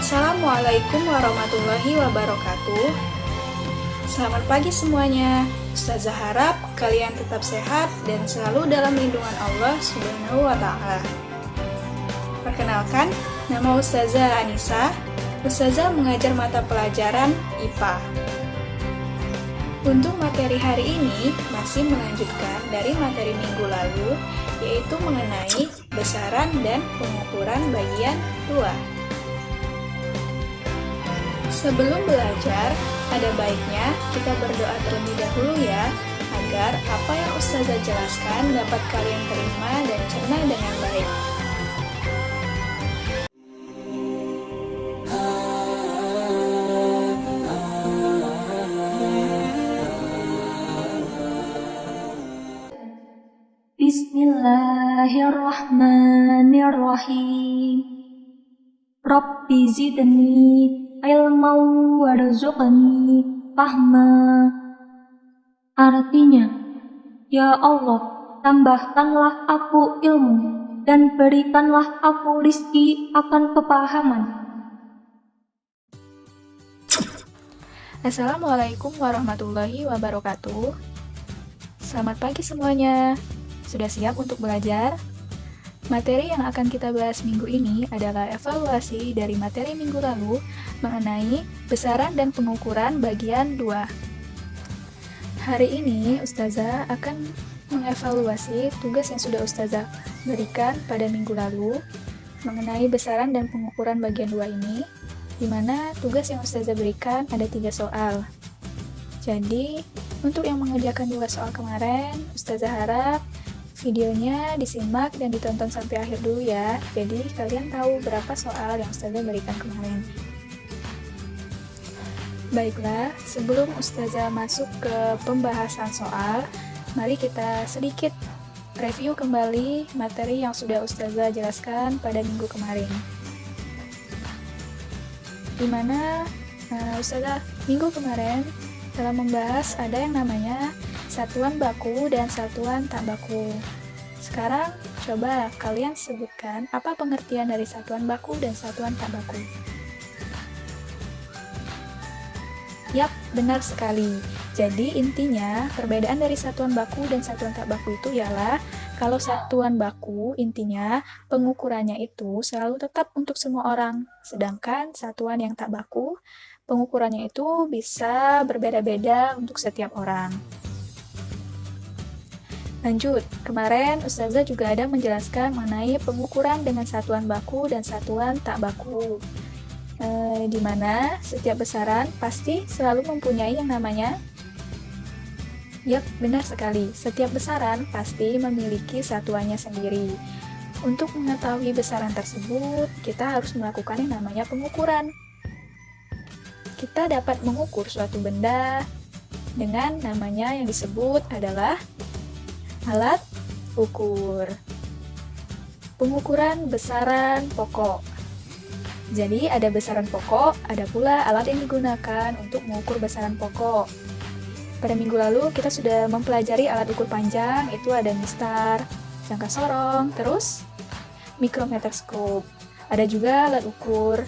Assalamualaikum warahmatullahi wabarakatuh. Selamat pagi semuanya. Ustazah harap kalian tetap sehat dan selalu dalam lindungan Allah Subhanahu wa Ta'ala. Perkenalkan, nama Ustazah Anissa. Ustazah mengajar mata pelajaran IPA. Untuk materi hari ini masih melanjutkan dari materi minggu lalu, yaitu mengenai besaran dan pengukuran bagian 2. Sebelum belajar, ada baiknya kita berdoa terlebih dahulu ya, agar apa yang Ustazah jelaskan dapat kalian terima dan cerna dengan baik. Bismillahirrahmanirrahim. Rabbi zidni ilman warzuqni fahma. Artinya, ya Allah, tambahkanlah aku ilmu dan berikanlah aku rizki akan kepahaman. Assalamualaikum warahmatullahi wabarakatuh. Selamat pagi semuanya. Sudah siap untuk belajar? Materi yang akan kita bahas minggu ini adalah evaluasi dari materi minggu lalu mengenai besaran dan pengukuran bagian 2. Hari ini Ustazah akan mengevaluasi tugas yang sudah Ustazah berikan pada minggu lalu mengenai besaran dan pengukuran bagian 2 ini, di mana tugas yang Ustazah berikan ada 3 soal. Jadi, untuk yang mengerjakan 2 soal kemarin, Ustazah harap videonya disimak dan ditonton sampai akhir dulu ya, jadi kalian tahu berapa soal yang Ustazah berikan kemarin. Baiklah, sebelum Ustazah masuk ke pembahasan soal, mari kita sedikit review kembali materi yang sudah Ustazah jelaskan pada minggu kemarin. Dimana Ustazah minggu kemarin telah membahas ada yang namanya satuan baku dan satuan tak baku. Sekarang, coba kalian sebutkan apa pengertian dari satuan baku dan satuan tak baku. Yap, benar sekali. Jadi intinya, perbedaan dari satuan baku dan satuan tak baku itu ialah kalau satuan baku intinya pengukurannya itu selalu tetap untuk semua orang. Sedangkan satuan yang tak baku, pengukurannya itu bisa berbeda-beda untuk setiap orang. Lanjut, kemarin Ustazah juga ada menjelaskan mengenai pengukuran dengan satuan baku dan satuan tak baku. Di mana setiap besaran pasti selalu mempunyai yang namanya. Yap, benar sekali. Setiap besaran pasti memiliki satuannya sendiri. Untuk mengetahui besaran tersebut, kita harus melakukan yang namanya pengukuran. Kita dapat mengukur suatu benda dengan namanya yang disebut adalah alat ukur. Pengukuran besaran pokok. Jadi ada besaran pokok, ada pula alat yang digunakan untuk mengukur besaran pokok. Pada minggu lalu kita sudah mempelajari alat ukur panjang, itu ada mistar, jangka sorong, terus mikrometerskop. Ada juga alat ukur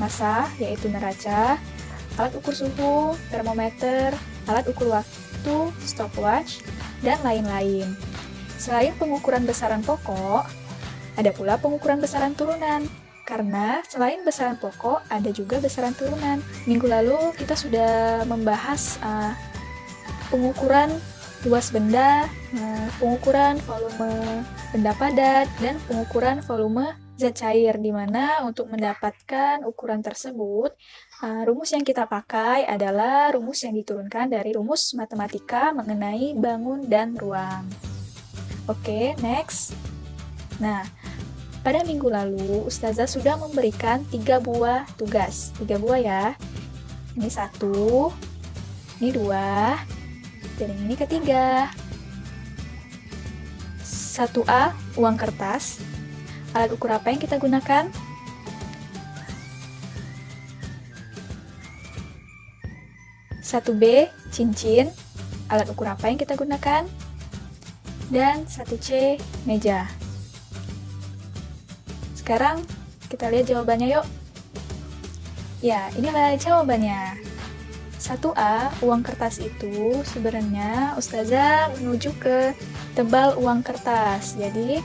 massa, yaitu neraca, alat ukur suhu, termometer, alat ukur waktu, stopwatch, dan lain-lain. Selain pengukuran besaran pokok, ada pula pengukuran besaran turunan. Karena selain besaran pokok, ada juga besaran turunan. Minggu lalu kita sudah membahas pengukuran luas benda, pengukuran volume benda padat, dan pengukuran volume zat cair, di mana untuk mendapatkan ukuran tersebut, rumus yang kita pakai adalah rumus yang diturunkan dari rumus matematika mengenai bangun dan ruang. Oke, next. Nah, pada minggu lalu, Ustazah sudah memberikan 3 buah tugas. 3 buah ya. Ini 1, ini 2, dan ini ketiga. 1A, uang kertas. Alat ukur apa yang kita gunakan? Satu B, cincin. Alat ukur apa yang kita gunakan? Dan 1C, meja. Sekarang kita lihat jawabannya yuk. Ya, inilah jawabannya. 1A, uang kertas itu sebenarnya Ustazah menuju ke tebal uang kertas. Jadi,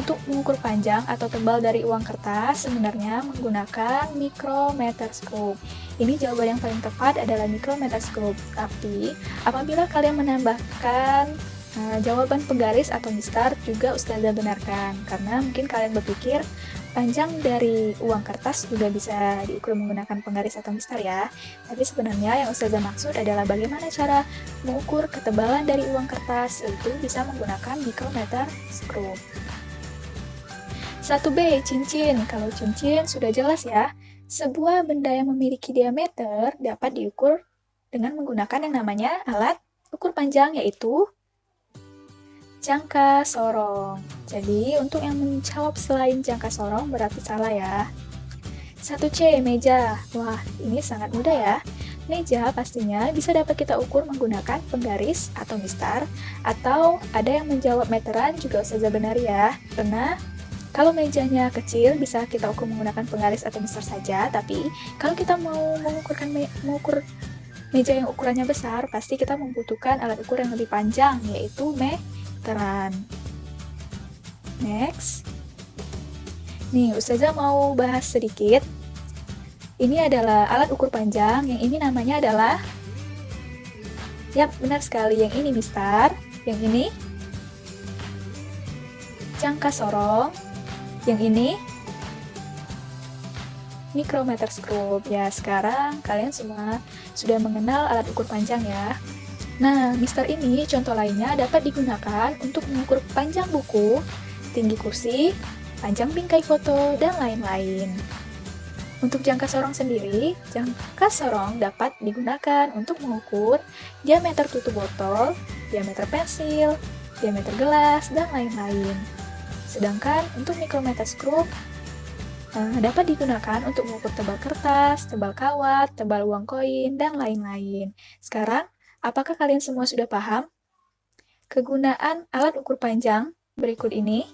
untuk mengukur panjang atau tebal dari uang kertas sebenarnya menggunakan micrometerscope. Ini jawaban yang paling tepat adalah micrometerscope. Tapi, apabila kalian menambahkan jawaban penggaris atau mistar juga Ustazah benarkan. Karena mungkin kalian berpikir panjang dari uang kertas juga bisa diukur menggunakan penggaris atau mistar ya. Tapi sebenarnya yang Ustazah maksud adalah bagaimana cara mengukur ketebalan dari uang kertas, yaitu bisa menggunakan micrometerscope. 1B, cincin. Kalau cincin sudah jelas ya. Sebuah benda yang memiliki diameter dapat diukur dengan menggunakan yang namanya alat ukur panjang, yaitu jangka sorong. Jadi, untuk yang menjawab selain jangka sorong berarti salah ya. 1C, meja. Wah, ini sangat mudah ya. Meja pastinya bisa dapat kita ukur menggunakan penggaris atau mistar, atau ada yang menjawab meteran juga Ustazah benar ya. Karena kalau mejanya kecil bisa kita ukur menggunakan penggaris atau mistar saja, tapi kalau kita mau mengukur meja yang ukurannya besar, pasti kita membutuhkan alat ukur yang lebih panjang, yaitu meteran. Next. Nih, Ustazah mau bahas sedikit. Ini adalah alat ukur panjang, yang ini namanya adalah, yap, benar sekali, yang ini mistar, yang ini jangka sorong, yang ini micrometerscope. Ya, sekarang kalian semua sudah mengenal alat ukur panjang ya. Nah, mistar ini contoh lainnya dapat digunakan untuk mengukur panjang buku, tinggi kursi, panjang bingkai foto, dan lain-lain. Untuk jangka sorong sendiri, jangka sorong dapat digunakan untuk mengukur diameter tutup botol, diameter pensil, diameter gelas, dan lain-lain. Sedangkan untuk micrometerscope dapat digunakan untuk mengukur tebal kertas, tebal kawat, tebal uang koin, dan lain-lain. Sekarang, apakah kalian semua sudah paham kegunaan alat ukur panjang berikut ini?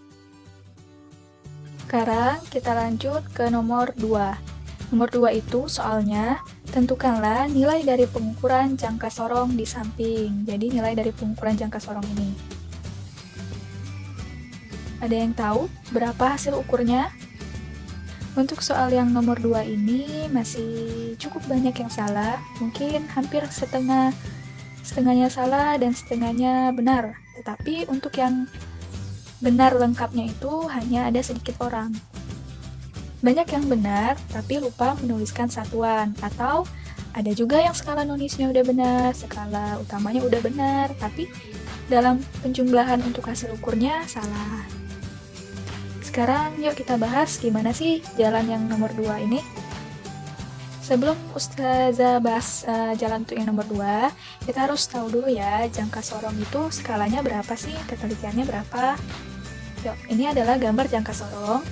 Sekarang kita lanjut ke nomor 2. Nomor 2 itu soalnya, tentukanlah nilai dari pengukuran jangka sorong di samping. Jadi nilai dari pengukuran jangka sorong ini. Ada yang tahu berapa hasil ukurnya? Untuk soal yang nomor 2 ini masih cukup banyak yang salah. Mungkin hampir setengahnya salah dan setengahnya benar. Tetapi untuk yang benar lengkapnya itu hanya ada sedikit orang. Banyak yang benar, tapi lupa menuliskan satuan. Atau ada juga yang skala nonisnya udah benar, skala utamanya udah benar, tapi dalam penjumlahan untuk hasil ukurnya salah. Sekarang yuk kita bahas gimana sih jalan yang nomor 2 ini. Sebelum Ustazah bahas jalan untuk yang nomor 2, kita harus tahu dulu ya, jangka sorong itu skalanya berapa sih, ketelitiannya berapa. Yuk, ini adalah gambar jangka sorong.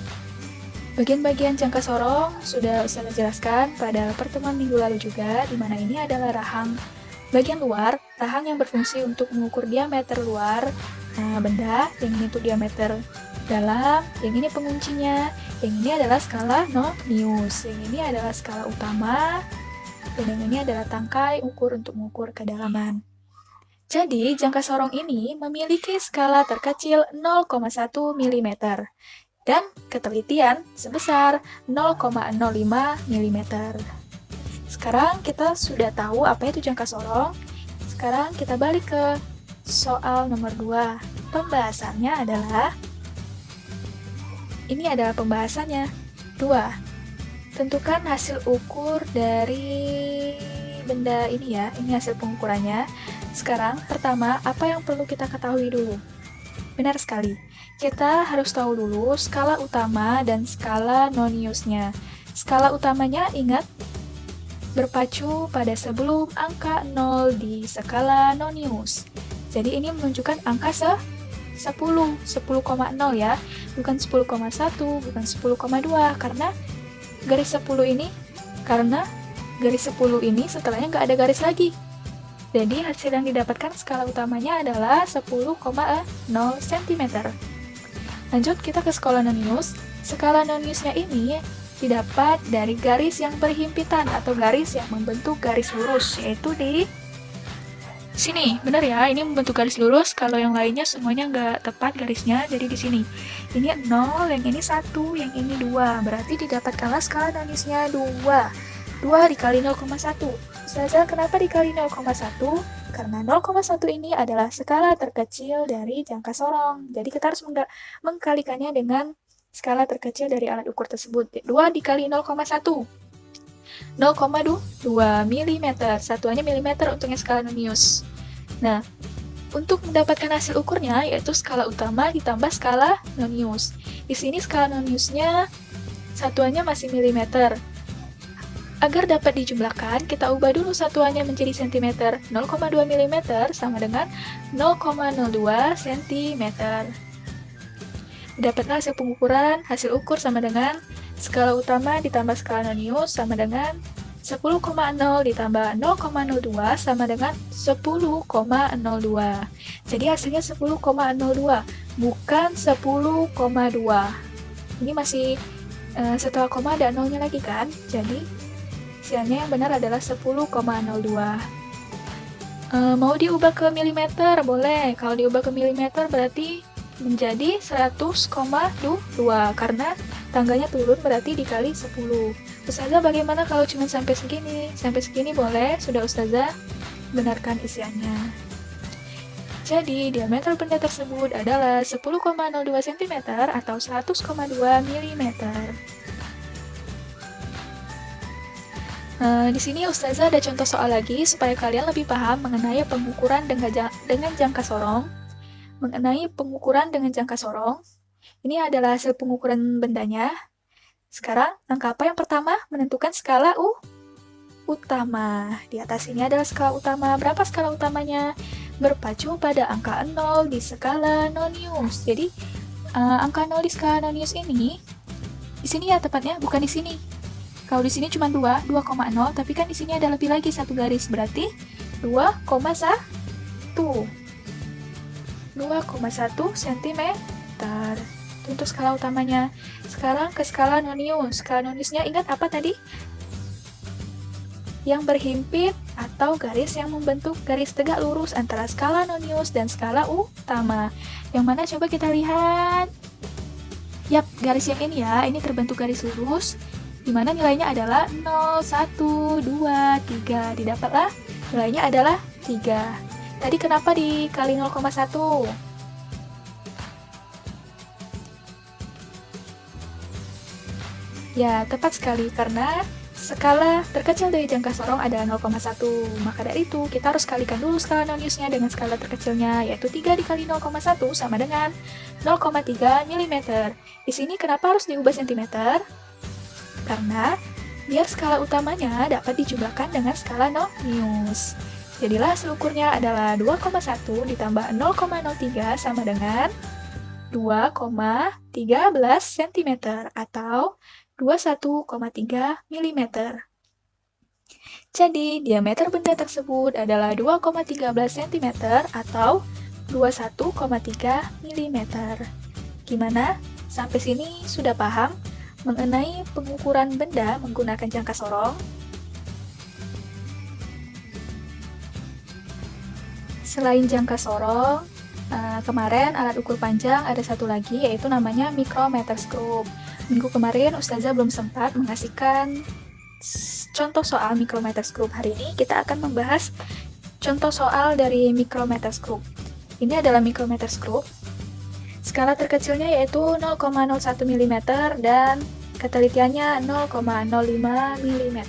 Bagian-bagian jangka sorong sudah Ustazah jelaskan pada pertemuan minggu lalu juga, di mana ini adalah rahang bagian luar, rahang yang berfungsi untuk mengukur diameter luar benda, yang ini untuk diameter dalam, yang ini penguncinya, yang ini adalah skala nonius, yang ini adalah skala utama, dan yang ini adalah tangkai ukur untuk mengukur kedalaman. Jadi, jangka sorong ini memiliki skala terkecil 0,1 mm dan ketelitian sebesar 0,05 mm. Sekarang kita sudah tahu apa itu jangka sorong. Sekarang kita balik ke soal nomor 2. Pembahasannya adalah, ini adalah pembahasannya. 2. Tentukan hasil ukur dari benda ini ya. Ini hasil pengukurannya. Sekarang, pertama, apa yang perlu kita ketahui dulu? Benar sekali. Kita harus tahu dulu skala utama dan skala noniusnya. Skala utamanya, ingat, berpacu pada sebelum angka 0 di skala nonius. Jadi ini menunjukkan angka 10,0 ya, bukan 10,1, bukan 10,2, karena garis 10 ini setelahnya nggak ada garis lagi. Jadi hasil yang didapatkan skala utamanya adalah 10,0 cm. Lanjut kita ke skala nonius. Skala noniusnya ini didapat dari garis yang berhimpitan atau garis yang membentuk garis lurus, yaitu di sini. Benar ya, ini membentuk garis lurus, kalau yang lainnya semuanya nggak tepat garisnya, jadi di sini. Ini 0, yang ini 1, yang ini 2, berarti didapatkanlah skala nonisnya 2. 2 dikali 0,1. Ustazah, kenapa dikali 0,1? Karena 0,1 ini adalah skala terkecil dari jangka sorong. Jadi kita harus mengkalikannya dengan skala terkecil dari alat ukur tersebut. 2 dikali 0,1. 0,2 mm. Satuannya milimeter untuk yang skala nonius. Nah, untuk mendapatkan hasil ukurnya yaitu skala utama ditambah skala nonius. Di sini skala noniusnya satuannya masih milimeter. Agar dapat dijumlahkan, kita ubah dulu satuannya menjadi cm. 0,2 mm sama dengan 0,02 cm. Dapatlah hasil pengukuran, hasil ukur sama dengan skala utama ditambah skala nonius sama dengan 10,0 ditambah 0,02 sama dengan 10,02. Jadi hasilnya 10,02, bukan 10,2. Ini masih setelah koma ada nolnya lagi kan? Jadi hasilnya yang benar adalah 10,02. Mau diubah ke milimeter? Boleh. Kalau diubah ke milimeter berarti menjadi 100,2 karena tangganya turun berarti dikali 10. Ustazah bagaimana kalau cuma sampai segini? Sampai segini boleh, sudah Ustazah benarkan isiannya. Jadi diameter benda tersebut adalah 10,02 cm atau 100,2 mm. Di sini Ustazah ada contoh soal lagi supaya kalian lebih paham mengenai pengukuran dengan jangka sorong. Mengenai pengukuran dengan jangka sorong, ini adalah hasil pengukuran bendanya. Sekarang, langkah apa yang pertama? Menentukan skala utama. Di atas ini adalah skala utama. Berapa skala utamanya? Berpacu pada angka 0 di skala nonius. Jadi, angka 0 di skala nonius ini, di sini ya tepatnya, bukan di sini. Kalau di sini cuma 2,0, tapi kan di sini ada lebih lagi satu garis, berarti 2,1 cm. Itu untuk skala utamanya. Sekarang ke skala nonius. Skala noniusnya ingat apa tadi? Yang berhimpit atau garis yang membentuk garis tegak lurus antara skala nonius dan skala utama. Yang mana coba kita lihat? Yap, garis yang ini ya, ini terbentuk garis lurus, di mana nilainya adalah 0, 1, 2, 3. Didapatlah nilainya adalah 3. Tadi kenapa dikali 0,1? Ya, tepat sekali karena skala terkecil dari jangka sorong adalah 0,1. Maka dari itu, kita harus kalikan dulu skala noniusnya dengan skala terkecilnya, yaitu 3 dikali 0,1 sama dengan 0,3 mm. Di sini kenapa harus diubah cm? Karena biar skala utamanya dapat dijumlahkan dengan skala nonius. Jadilah hasil ukurnya adalah 2,1 ditambah 0,03 sama dengan 2,13 cm atau 21,3 mm. Jadi, diameter benda tersebut adalah 2,13 cm atau 21,3 mm. Gimana? Sampai sini sudah paham mengenai pengukuran benda menggunakan jangka sorong? Selain jangka sorong, kemarin alat ukur panjang ada satu lagi yaitu namanya micrometerscope. Minggu kemarin Ustazah belum sempat mengasihkan contoh soal micrometerscope. Hari ini kita akan membahas contoh soal dari micrometerscope. Ini adalah micrometerscope. Skala terkecilnya yaitu 0,01 mm dan ketelitiannya 0,05 mm.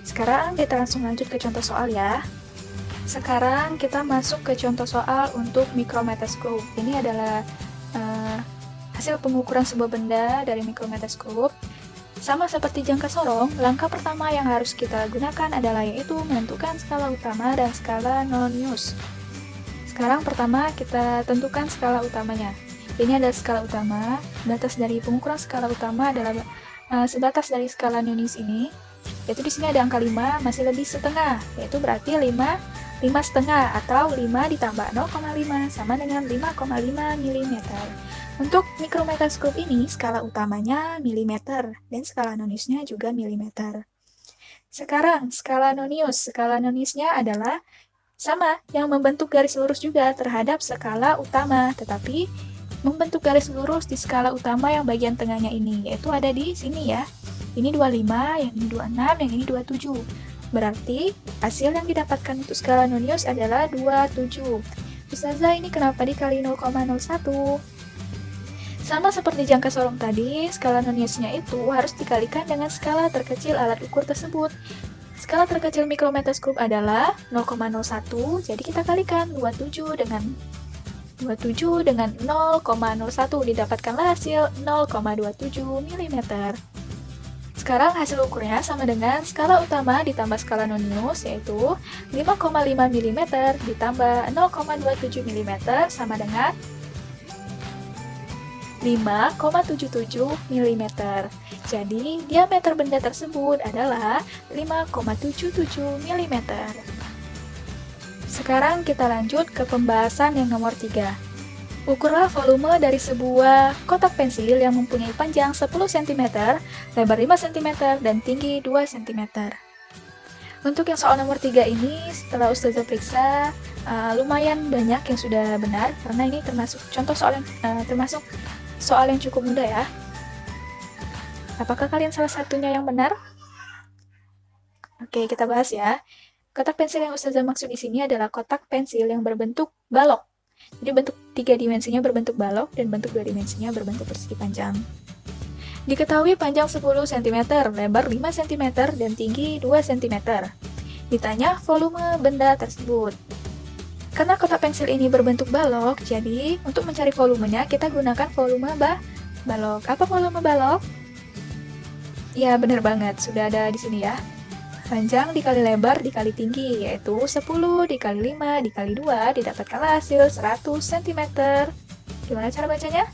Sekarang kita langsung lanjut ke contoh soal ya. Sekarang kita masuk ke contoh soal untuk micrometerscope. Ini adalah hasil pengukuran sebuah benda dari micrometerscope. Sama seperti jangka sorong, langkah pertama yang harus kita gunakan adalah yaitu menentukan skala utama dan skala nonius. Sekarang pertama kita tentukan skala utamanya. Ini adalah skala utama. Batas dari pengukuran skala utama adalah sebatas dari skala nonius ini. Yaitu di sini ada angka 5 masih lebih setengah, yaitu berarti 5 setengah atau 5 ditambah 0,5 sama dengan 5,5 mm. Untuk mikrometerskop ini, skala utamanya milimeter, dan skala noniusnya juga milimeter. Sekarang, skala nonius. Skala noniusnya adalah sama, yang membentuk garis lurus juga terhadap skala utama, tetapi membentuk garis lurus di skala utama yang bagian tengahnya ini, yaitu ada di sini ya. Ini 25, yang ini 26, yang ini 27. Berarti, hasil yang didapatkan untuk skala nonius adalah 27. Ustazah, ini kenapa dikali 0,01? Sama seperti jangka solong tadi, skala noniusnya itu harus dikalikan dengan skala terkecil alat ukur tersebut. Skala terkecil mikrometerskop adalah 0,01, jadi kita kalikan 27 dengan 0,01, didapatkanlah hasil 0,27 mm. Sekarang hasil ukurnya sama dengan skala utama ditambah skala nonius, yaitu 5,5 mm ditambah 0,27 mm sama dengan 5,77 mm. Jadi, diameter benda tersebut adalah 5,77 mm. Sekarang kita lanjut ke pembahasan yang nomor 3. Ukurlah volume dari sebuah kotak pensil yang mempunyai panjang 10 cm, lebar 5 cm, dan tinggi 2 cm. Untuk yang soal nomor 3 ini, setelah Ustazah periksa, lumayan banyak yang sudah benar, karena ini termasuk contoh soal yang soal yang cukup mudah ya. Apakah kalian salah satunya yang benar? Oke, kita bahas ya. Kotak pensil yang Ustazah maksud di sini adalah kotak pensil yang berbentuk balok. Jadi bentuk 3 dimensinya berbentuk balok dan bentuk 2 dimensinya berbentuk persegi panjang. Diketahui panjang 10 cm, lebar 5 cm, dan tinggi 2 cm. Ditanya volume benda tersebut. Karena kotak pensil ini berbentuk balok, jadi untuk mencari volumenya kita gunakan volume balok. Apa volume balok? Ya, benar banget, sudah ada di sini ya. Panjang dikali lebar dikali tinggi, yaitu 10 dikali 5 dikali 2, didapatkanlah hasil 100 cm. Gimana cara bacanya?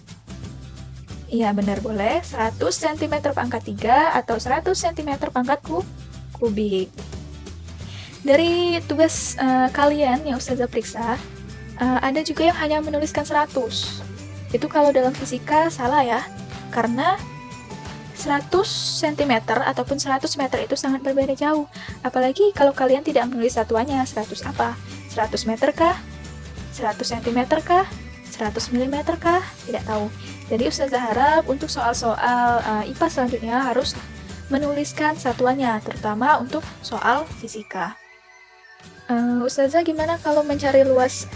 Iya, benar, boleh. 100 cm pangkat 3 atau 100 cm pangkat kubik. Dari tugas kalian yang Ustazah periksa, ada juga yang hanya menuliskan 100. Itu kalau dalam fisika salah ya, karena 100 cm ataupun 100 meter itu sangat berbeda jauh. Apalagi kalau kalian tidak menulis satuannya, 100 apa? 100 meter kah? 100 cm kah? 100 mm kah? Tidak tahu. Jadi Ustazah harap untuk soal-soal IPA selanjutnya harus menuliskan satuannya, terutama untuk soal fisika. Ustazah, gimana kalau mencari luas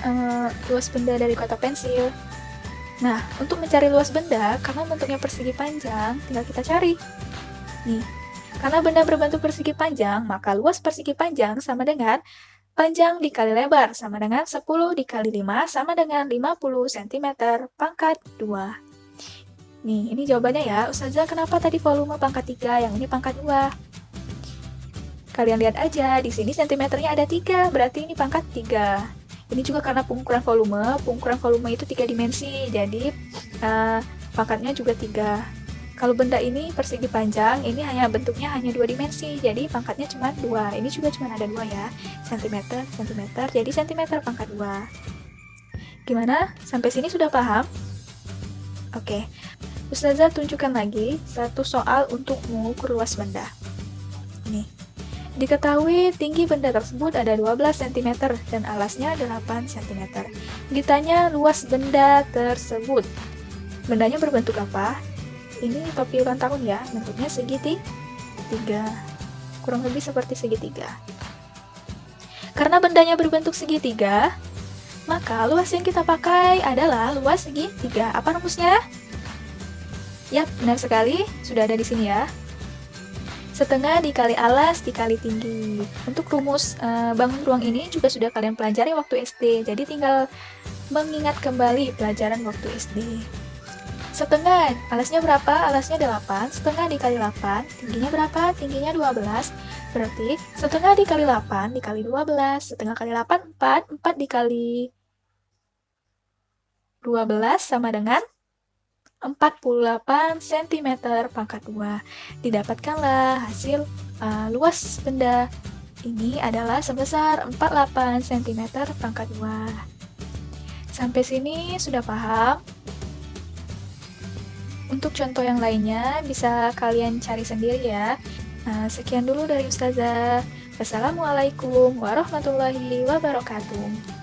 benda dari kotak pensil? Nah, untuk mencari luas benda, karena bentuknya persegi panjang, tinggal kita cari. Nih, karena benda berbentuk persegi panjang, maka luas persegi panjang sama dengan panjang dikali lebar, sama dengan 10 dikali 5, sama dengan 50 cm pangkat 2. Nih, ini jawabannya ya. Ustazah, kenapa tadi volume pangkat 3, yang ini pangkat 2? Kalian lihat aja, di sini sentimeternya ada 3, berarti ini pangkat 3. Ini juga karena pengukuran volume itu 3 dimensi, jadi pangkatnya juga 3. Kalau benda ini persegi panjang, ini bentuknya hanya 2 dimensi, jadi pangkatnya cuma 2. Ini juga cuma ada 2 ya, sentimeter, jadi sentimeter pangkat 2. Gimana? Sampai sini sudah paham? Oke, Ustazah tunjukkan lagi satu soal untuk mengukur luas benda. Nih. Diketahui tinggi benda tersebut ada 12 cm dan alasnya 8 cm. Ditanya luas benda tersebut. Bendanya berbentuk apa? Ini topi ulang tahun ya, bentuknya segitiga. Kurang lebih seperti segitiga. Karena bendanya berbentuk segitiga, maka luas yang kita pakai adalah luas segitiga. Apa rumusnya? Yap, benar sekali. Sudah ada di sini ya. Setengah dikali alas dikali tinggi. Untuk rumus bangun ruang ini juga sudah kalian pelajari waktu SD, jadi tinggal mengingat kembali pelajaran waktu SD. Setengah, alasnya berapa? Alasnya 8, setengah dikali 8, tingginya berapa? Tingginya 12, berarti setengah dikali 8 dikali 12, setengah kali 8, 4, 4 dikali 12 sama dengan 48 cm pangkat 2. Didapatkanlah hasil luas benda ini adalah sebesar 48 cm pangkat 2. Sampai sini sudah paham? Untuk contoh yang lainnya bisa kalian cari sendiri ya. Nah, sekian dulu dari Ustazah. Wassalamualaikum warahmatullahi wabarakatuh.